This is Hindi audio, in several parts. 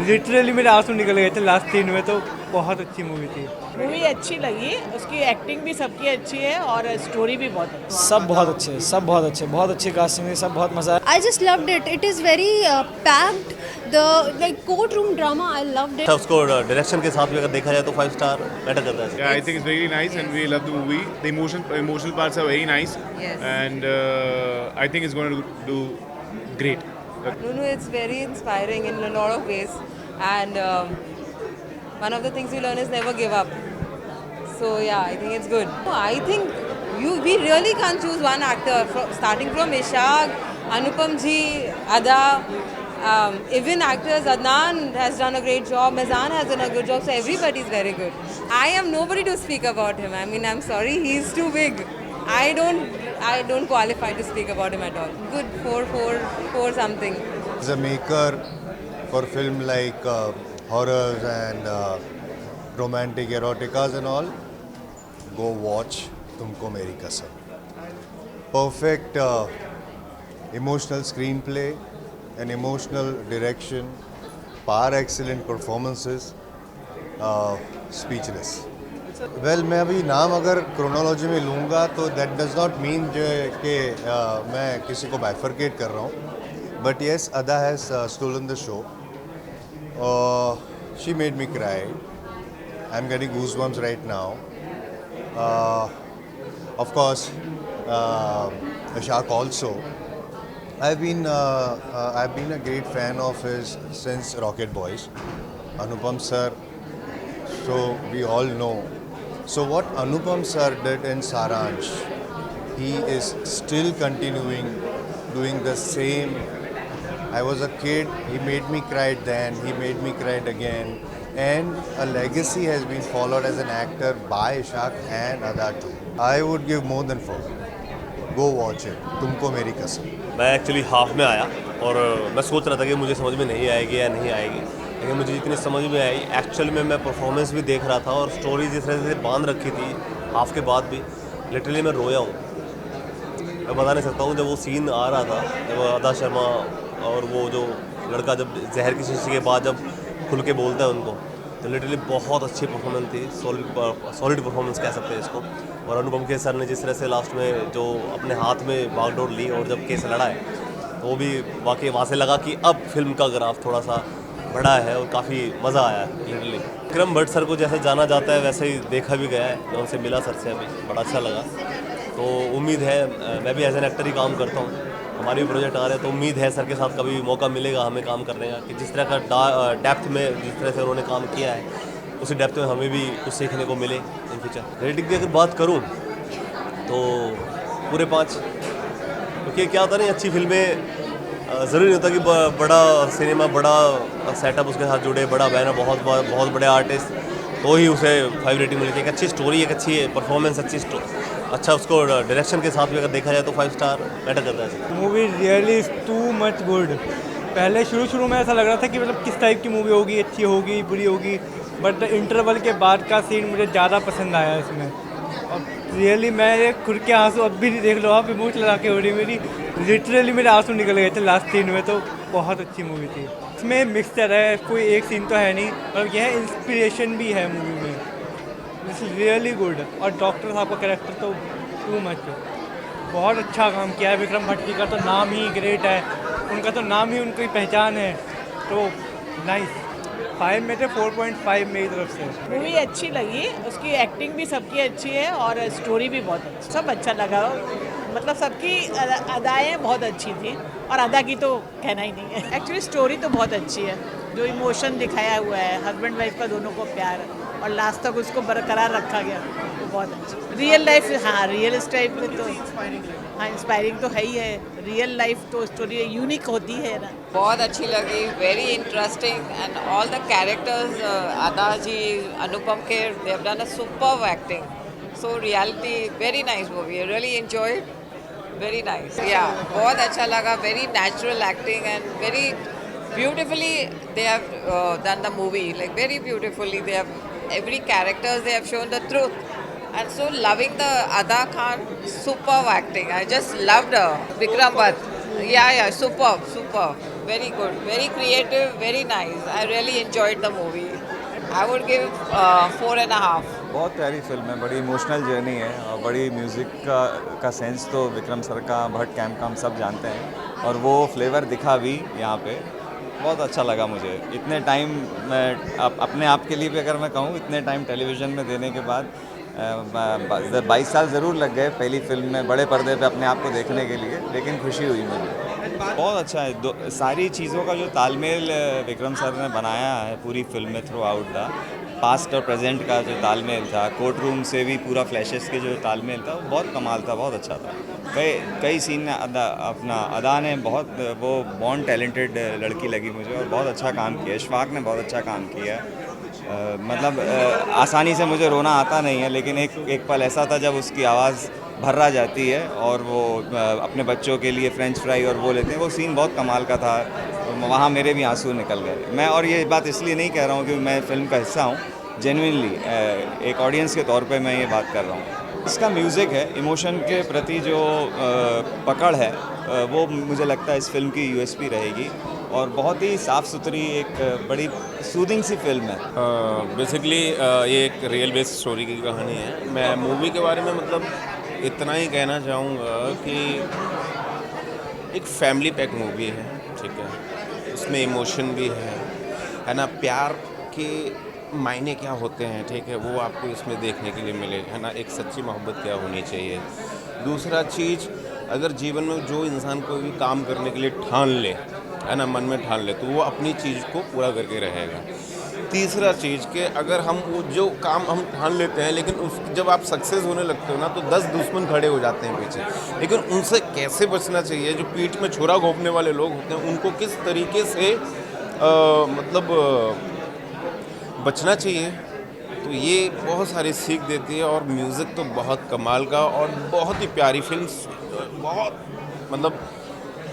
लिटरली मेरे आंसू निकल गए थे लास्ट सीन में। तो बहुत अच्छी मूवी थी। मूवी अच्छी लगी, उसकी एक्टिंग भी सबकी अच्छी है और स्टोरी भी बहुत अच्छी है। सब बहुत अच्छे, सब बहुत अच्छे, बहुत अच्छी कास्टिंग है, सब बहुत मज़ा I just loved it. It is very packed. The like courtroom drama, I loved it. उसको डायरेक्शन के साथ भी अगर देखा जाए तो 5 स्टार मैटर करता है। Yeah, I think it's very nice and we love the movie. The emotional parts are very nice. Yes. And I think it's going to do great. No, it's very inspiring in a lot of ways. And one of the things you learn is never give up. So yeah, I think it's good. I think we really can't choose one actor. Starting from Ishaq, Anupam ji, Ada, even actors, Adnan has done a great job, Mizan has done a good job, so everybody is very good. I am nobody to speak about him. I mean, I'm sorry, he's too big. I don't qualify to speak about him at all. Good, four something. As a maker for film like horrors and romantic eroticas and all, go watch Tumko Meri Kasam. Perfect emotional screenplay and emotional direction, par excellent performances, speechless. Well मैं अभी नाम अगर क्रोनोलॉजी में लूँगा तो दैट डज नॉट मीन जो कि मैं किसी को बाइफरकेट कर रहा हूँ, but yes Ada has stolen the show. She made me cry. I am getting goosebumps right now. Of course Ishaq also. I've been a great fan of his since Rocket Boys. Anupam sir, so we all know. So what Anupam sir did in Saransh, he is still continuing doing the same. I was a kid, he made me cry then, he made me cry again, and a legacy has been followed as an actor by Ishaq and Ada too. I would give more than 4. Go watch it. तुमको मेरी कसम. मैं एक्चुअली हाफ में आया और मैं सोच रहा था कि मुझे समझ में नहीं आएगी या नहीं आएगी, लेकिन मुझे जितनी समझ में आई एक्चुअल में, मैं परफॉर्मेंस भी देख रहा था और स्टोरी जिस तरह से बांध रखी थी हाफ के बाद भी, लिटरली मैं रोया हूँ. मैं बता नहीं सकता हूँ. जब वो सीन आ रहा था, जब अदा शर्मा और वो जो लड़का जब जहर की शीशी के बाद जब खुल के बोलता है उनको, तो लिटरली बहुत अच्छी परफॉर्मेंस थी. सॉलिड परफॉर्मेंस कह सकते हैं इसको. और अनुपम खेर सर ने जिस तरह से लास्ट में जो अपने हाथ में बागडोर ली और जब केस लड़ा है, तो वो भी वाकई वहाँ से लगा कि अब फिल्म का ग्राफ थोड़ा सा बढ़ा है और काफ़ी मज़ा आया है लिटरली. विक्रम भट्ट सर को जैसे जाना जाता है वैसे ही देखा भी गया है. मैं उनसे मिला सर से अभी, बड़ा अच्छा लगा. तो उम्मीद है, मैं भी एज एन एक्टर ही काम करता हूँ, हमारे भी प्रोजेक्ट आ रहे हैं, तो उम्मीद है सर के साथ कभी भी मौका मिलेगा हमें काम करने का, कि जिस तरह का डेप्थ में जिस तरह से उन्होंने काम किया है उसी डेप्थ में हमें भी कुछ सीखने को मिले इन फ्यूचर. रेटिंग की अगर बात करूँ तो पूरे 5, क्योंकि क्या होता नहीं, अच्छी फिल्में ज़रूरी नहीं होता कि बड़ा सिनेमा, बड़ा सेटअप उसके साथ जुड़े, बड़ा बैनर, बहुत बड़े आर्टिस्ट, तो ही उसे 5 रेटिंग मिलती है. एक अच्छी स्टोरी, एक अच्छी परफॉर्मेंस, अच्छा उसको डायरेक्शन के साथ भी अगर देखा जाए तो 5 स्टार मैटर करता है. Movie really is too much good. पहले शुरू में ऐसा लग रहा था कि मतलब किस टाइप की मूवी होगी, अच्छी होगी, बुरी होगी, बट इंटरवल के बाद का सीन मुझे ज़्यादा पसंद आया इसमें. और रियली मैं खुद के आंसू अब भी नहीं, देख लो आप, इमोशनल आके हो रही मेरी. लिटरली मेरे आंसू निकल गए थे लास्ट सीन में. तो बहुत अच्छी मूवी थी. इसमें मिक्सचर है, कोई एक सीन तो है नहीं, और यह इंस्पिरेशन भी है मूवी में. This is really good. और डॉक्टर साहब का कैरेक्टर तो टू मच, बहुत अच्छा काम किया है. विक्रम भट्टी का तो नाम ही ग्रेट है, उनका तो नाम ही उनकी पहचान है. तो नाइस. 5 में थे, 4.5 मेरी तरफ से. मूवी अच्छी लगी, उसकी एक्टिंग भी सबकी अच्छी है और स्टोरी भी बहुत अच्छी, सब अच्छा लगा. मतलब सबकी अदाएँ बहुत अच्छी थी और अदा की तो कहना ही नहीं है. एक्चुअली स्टोरी तो बहुत अच्छी है, जो इमोशन दिखाया हुआ है हस्बैंड वाइफ का, दोनों को प्यार, और लास्ट तक उसको बरकरार रखा गया, तो बहुत अच्छा. रियल लाइफ, हाँ रियल टाइप में तो हाँ इंस्पायरिंग तो है ही है. रियल लाइफ तो स्टोरी यूनिक होती है ना. बहुत अच्छी लगी, very interesting and all the characters, Ada ji, Anupam Kher, they have done a superb acting. So reality very nice movie, I really enjoyed, very nice. या बहुत अच्छा लगा, very natural acting and very beautifully they have done the movie, like very beautifully. They have every characters, they have shown the truth, and so loving the Ada Khan, superb acting. I just loved her. Vikram Bhatt, yeah, superb, very good, very creative, very nice. I really enjoyed the movie. I would give 4.5. बहुत प्यारी फिल्म है, बड़ी इमोशनल जर्नी है और बड़ी म्यूज़िक का सेंस तो विक्रम सर का, भट्ट कैम्प का हम सब जानते हैं और वो फ्लेवर दिखा भी यहाँ पे। बहुत अच्छा लगा मुझे। इतने टाइम मैं अपने आप के लिए भी अगर मैं कहूँ, इतने टाइम टेलीविज़न में देने के बाद 22 साल ज़रूर लग गए पहली फिल्म में बड़े पर्दे पे अपने आप को देखने के लिए, लेकिन खुशी हुई मुझे। बहुत अच्छा है। सारी चीज़ों का जो तालमेल विक्रम सर ने बनाया है पूरी फिल्म में थ्रू आउट था, पास्ट और प्रेजेंट का जो तालमेल था, कोर्ट रूम से भी पूरा फ्लैशेस के जो तालमेल था वो बहुत कमाल था, बहुत अच्छा था। कई सीन ने अदा ने बहुत, वो बॉर्न टैलेंटेड लड़की लगी मुझे और बहुत अच्छा काम किया। इशफाक ने बहुत अच्छा काम किया। मतलब आसानी से मुझे रोना आता नहीं है, लेकिन एक पल ऐसा था जब उसकी आवाज़ भर्रा जाती है और वो अपने बच्चों के लिए फ्रेंच फ्राई और वो लेते हैं, वो सीन बहुत कमाल का था। वहाँ मेरे भी आंसू निकल गए। मैं और ये बात इसलिए नहीं कह रहा हूँ कि मैं फ़िल्म का हिस्सा हूँ, जेन्युइनली एक ऑडियंस के तौर पे मैं ये बात कर रहा हूँ। इसका म्यूज़िक है, इमोशन के प्रति जो पकड़ है वो मुझे लगता है इस फिल्म की यूएसपी रहेगी और बहुत ही साफ़ सुथरी एक बड़ी सूदिंग सी फिल्म है। बेसिकली ये एक रियल बेस्ड स्टोरी की कहानी है। मैं मूवी के बारे में मतलब इतना ही कहना चाहूँगा कि एक फैमिली पैक मूवी है, ठीक है। इसमें इमोशन भी है ना, प्यार के मायने क्या होते हैं, ठीक है, वो आपको इसमें देखने के लिए मिले, है ना। एक सच्ची मोहब्बत क्या होनी चाहिए। दूसरा चीज़, अगर जीवन में जो इंसान कोई भी काम करने के लिए ठान ले, है ना, मन में ठान ले, तो वो अपनी चीज़ को पूरा करके रहेगा। तीसरा चीज़ कि अगर हम वो जो काम हम ठान लेते हैं, लेकिन जब आप सक्सेस होने लगते हो ना, तो 10 दुश्मन खड़े हो जाते हैं पीछे, लेकिन उनसे कैसे बचना चाहिए। जो पीठ में छुरा घोंपने वाले लोग होते हैं, उनको किस तरीके से बचना चाहिए, तो ये बहुत सारी सीख देती है। और म्यूज़िक तो बहुत कमाल का और बहुत ही प्यारी फिल्म, बहुत मतलब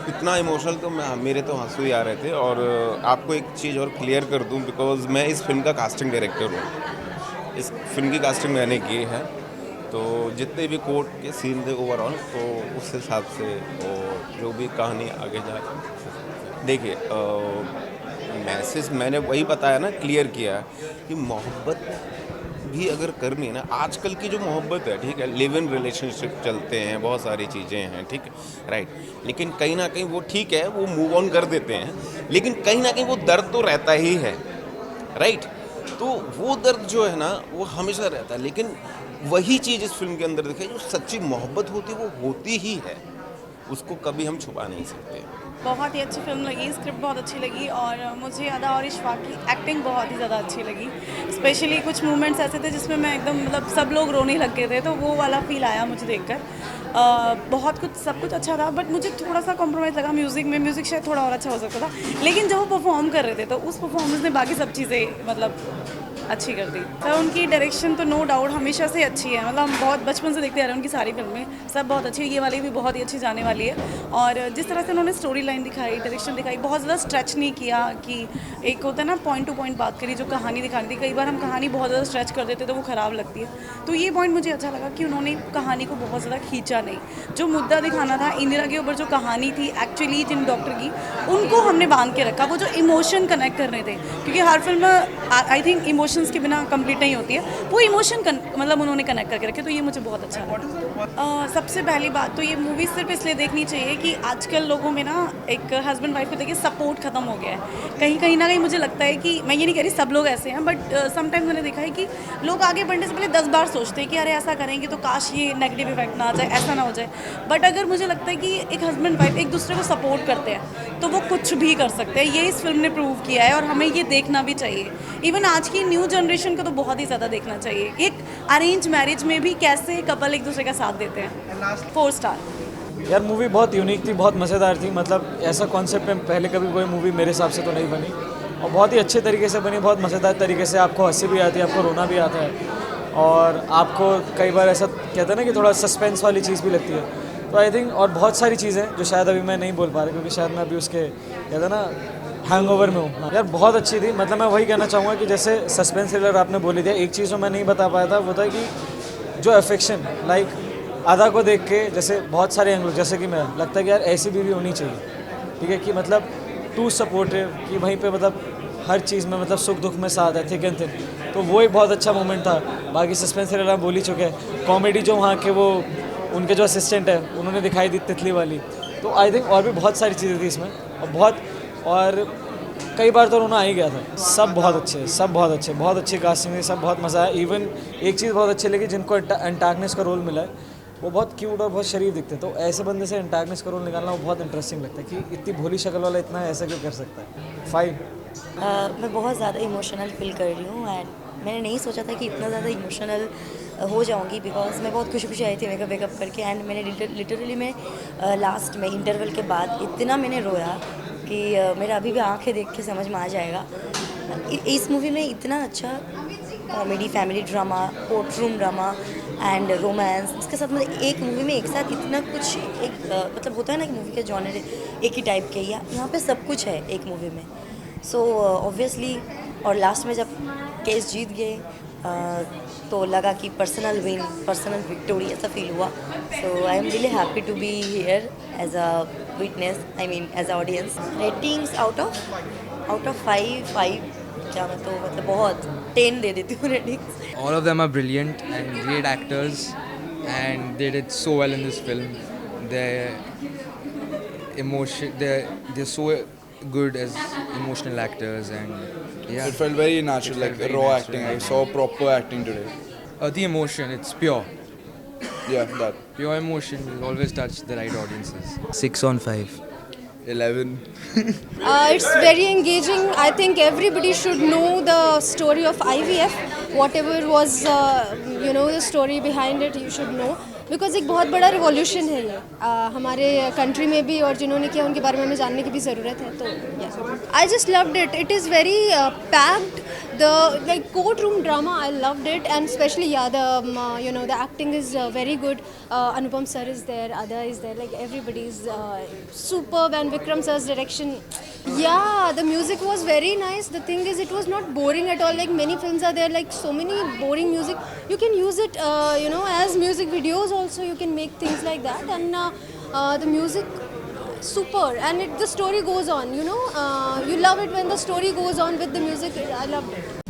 इतना इमोशनल तो मेरे तो आंसू ही आ रहे थे। और आपको एक चीज़ और क्लियर कर दूं, बिकॉज़ मैं इस फिल्म का कास्टिंग डायरेक्टर हूँ। इस फिल्म की कास्टिंग मैंने की है, तो जितने भी कोर्ट के सीन थे ओवरऑल, तो उस हिसाब से जो भी कहानी आगे जा, देखिए मैसेज मैंने वही बताया ना, क्लियर किया कि मोहब्बत भी अगर करनी है ना, आजकल की जो मोहब्बत है, ठीक है, लिव इन रिलेशनशिप चलते हैं, बहुत सारी चीज़ें हैं, ठीक है, राइट, लेकिन कहीं ना कहीं वो ठीक है, वो मूव ऑन कर देते हैं, लेकिन कहीं ना कहीं वो दर्द तो रहता ही है, राइट। तो वो दर्द जो है ना, वो हमेशा रहता है, लेकिन वही चीज़ इस फिल्म के अंदर दिखाई, जो सच्ची मोहब्बत होती है वो होती ही है, उसको कभी हम छुपा नहीं सकते। बहुत ही अच्छी फिल्म लगी, स्क्रिप्ट बहुत अच्छी लगी और मुझे अदा और इशफाक की एक्टिंग बहुत ही ज़्यादा अच्छी लगी। स्पेशली कुछ मूवमेंट्स ऐसे थे जिसमें मैं एकदम मतलब सब लोग रोने लग गए थे, तो वो वाला फील आया मुझे देखकर। बहुत कुछ सब कुछ अच्छा था, बट मुझे थोड़ा सा कॉम्प्रोमाइज़ लगा म्यूज़िक में। म्यूज़िक शायद थोड़ा और अच्छा हो सकता था, लेकिन जब वो परफॉर्म कर रहे थे तो उस परफॉर्मेंस ने बाकी सब चीज़ें मतलब अच्छी कर दी। सर उनकी डायरेक्शन तो नो डाउट हमेशा से अच्छी है, मतलब हम बहुत बचपन से देखते आ रहे हैं उनकी सारी फिल्में, सब बहुत अच्छी है। ये वाली भी बहुत ही अच्छी जाने वाली है। और जिस तरह से उन्होंने स्टोरी लाइन दिखाई, डायरेक्शन दिखाई, बहुत ज़्यादा स्ट्रेच नहीं किया कि एक होता है ना पॉइंट टू पॉइंट बात करी, जो कहानी दिखानी थी। कई बार हम कहानी बहुत ज़्यादा स्ट्रेच कर देते तो वो ख़राब लगती है। तो ये पॉइंट मुझे अच्छा लगा कि उन्होंने कहानी को बहुत ज़्यादा खींचा नहीं। जो मुद्दा दिखाना था, इंदिरा के ऊपर जो कहानी थी एक्चुअली जिन डॉक्टर की, उनको हमने बांध के रखा। वो जो इमोशन कनेक्ट करने थे, क्योंकि हर फिल्म आई थिंक इमोशंस के बिना कंप्लीट नहीं होती है, वो इमोशन मतलब उन्होंने कनेक्ट करके रखे, तो ये मुझे बहुत अच्छा लगा। सबसे पहली बात तो ये मूवी सिर्फ इसलिए देखनी चाहिए कि आजकल लोगों में ना एक हस्बैंड वाइफ को देखिए सपोर्ट खत्म हो गया है। कहीं ना कहीं मुझे लगता है कि, मैं ये नहीं कह रही सब लोग ऐसे हैं, बट समटाइम्स मैंने देखा है कि लोग आगे बढ़ने से पहले 10 बार सोचते हैं कि अरे ऐसा करेंगे तो काश ये नेगेटिव इफेक्ट ना आ जाए, ऐसा ना हो जाए। बट अगर मुझे लगता है कि एक हस्बैंड वाइफ एक दूसरे को सपोर्ट करते हैं तो वो कुछ भी कर सकते हैं। ये इस फिल्म ने प्रूव किया है और हमें ये देखना भी चाहिए। इवन आज की न्यू जनरेशन को तो बहुत ही ज़्यादा देखना चाहिए। एक अरेंज मैरिज में भी कैसे कपल एक दूसरे का साथ देते हैं। 4 स्टार। यार मूवी बहुत यूनिक थी, बहुत मज़ेदार थी। मतलब ऐसा कॉन्सेप्ट में पहले कभी कोई मूवी मेरे हिसाब से तो नहीं बनी, और बहुत ही अच्छे तरीके से बनी, बहुत मज़ेदार तरीके से। आपको हंसी भी आती है, आपको रोना भी आता है, और आपको कई बार ऐसा कहते हैं ना कि थोड़ा सस्पेंस वाली चीज़ भी लगती है। तो आई थिंक और बहुत सारी चीज़ें जो शायद अभी मैं नहीं बोल पा रहा, क्योंकि शायद मैं अभी उसके कहते हैं ना हैंगओवर में हूँ। यार बहुत अच्छी थी। मतलब मैं वही कहना चाहूँगा कि जैसे सस्पेंस थ्रिलर आपने बोली थी, एक चीज़ जो मैं नहीं बता पाया था वो था कि जो अफेक्शन, लाइक आधा को देख के जैसे बहुत सारे एंगल, जैसे कि मैं लगता है कि यार ऐसी बीवी होनी चाहिए, ठीक है, कि मतलब टू सपोर्टिव कि वहीं पे मतलब हर चीज़ में मतलब सुख दुख में साथ है, थिक एंड थिन। तो वो एक बहुत अच्छा मोमेंट था। बाकी सस्पेंस थ्रिलर बोल ही चुके हैं। कॉमेडी जो वहाँ के वो उनके जो असिस्टेंट है उन्होंने दिखाई दी तितली वाली, तो आई थिंक और भी बहुत सारी चीज़ें थी इसमें और कई बार तो रोना आ ही गया था। सब बहुत अच्छे, सब बहुत अच्छे, बहुत अच्छी कास्टिंग थी, सब बहुत मज़ा आया। इवन एक चीज़ बहुत अच्छी लगी, जिनको एंटागनिस्ट का रोल मिला है वो बहुत क्यूट और बहुत शरीफ दिखते हैं, तो ऐसे बंदे से एंटागनिस्ट का रोल निकालना वो बहुत इंटरेस्टिंग लगता है कि इतनी भोली शक्ल वाला इतना ऐसा क्यों कर सकता है। 5 मैं बहुत ज़्यादा इमोशनल फील कर रही हूँ एंड मैंने नहीं सोचा था कि इतना ज़्यादा इमोशनल हो जाऊँगी, बिकॉज मैं बहुत खुशी खुशी आई थी मेकअप करके एंड मैंने लिटरली मैं लास्ट में इंटरवल के बाद इतना मैंने रोया कि मेरा अभी भी आंखें देख के समझ में आ जाएगा। इस मूवी में इतना अच्छा comedy, family drama, court room drama and romance, इसके साथ मतलब एक मूवी में एक साथ इतना कुछ एक मतलब होता है ना कि मूवी के जॉनर एक ही टाइप के, या यहाँ पे सब कुछ है एक मूवी में। सो ऑब्वियसली और लास्ट में जब केस जीत गए तो लगा कि पर्सनल विन, पर्सनल विक्टोरी ऐसा फील हुआ। So I am really happy to be here as a witness, I mean as a audience. Ratings out of 5 क्या मैं तो मतलब बहुत 10 दे देती हूँ ratings. All of them are brilliant and great actors, and they did so well in this film. They're so good as emotional actors, and yeah. It felt very natural, like very raw natural, acting. I yeah. saw proper acting today. The emotion, it's pure. Yeah, that. Pure emotion will always touch the right audiences. 6 on 5. 11. It's very engaging. I think everybody should know the story of IVF. Whatever was, the story behind it, you should know. Because एक बहुत बड़ा रिवॉल्यूशन है ये हमारे कंट्री में भी, और जिन्होंने किया उनके बारे में हमें जानने की भी ज़रूरत है। तो I just loved it. It is very packed, the like courtroom drama, I loved it, and especially the acting is very good. Anupam sir is there, Ada is there, like everybody is superb, and Vikram sir's direction, the music was very nice. The thing is, it was not boring at all. Like many films are there, like so many boring music. You can use it as music videos also. You can make things like that, and the music super, and the story goes on, you love it when the story goes on with the music. I loved it.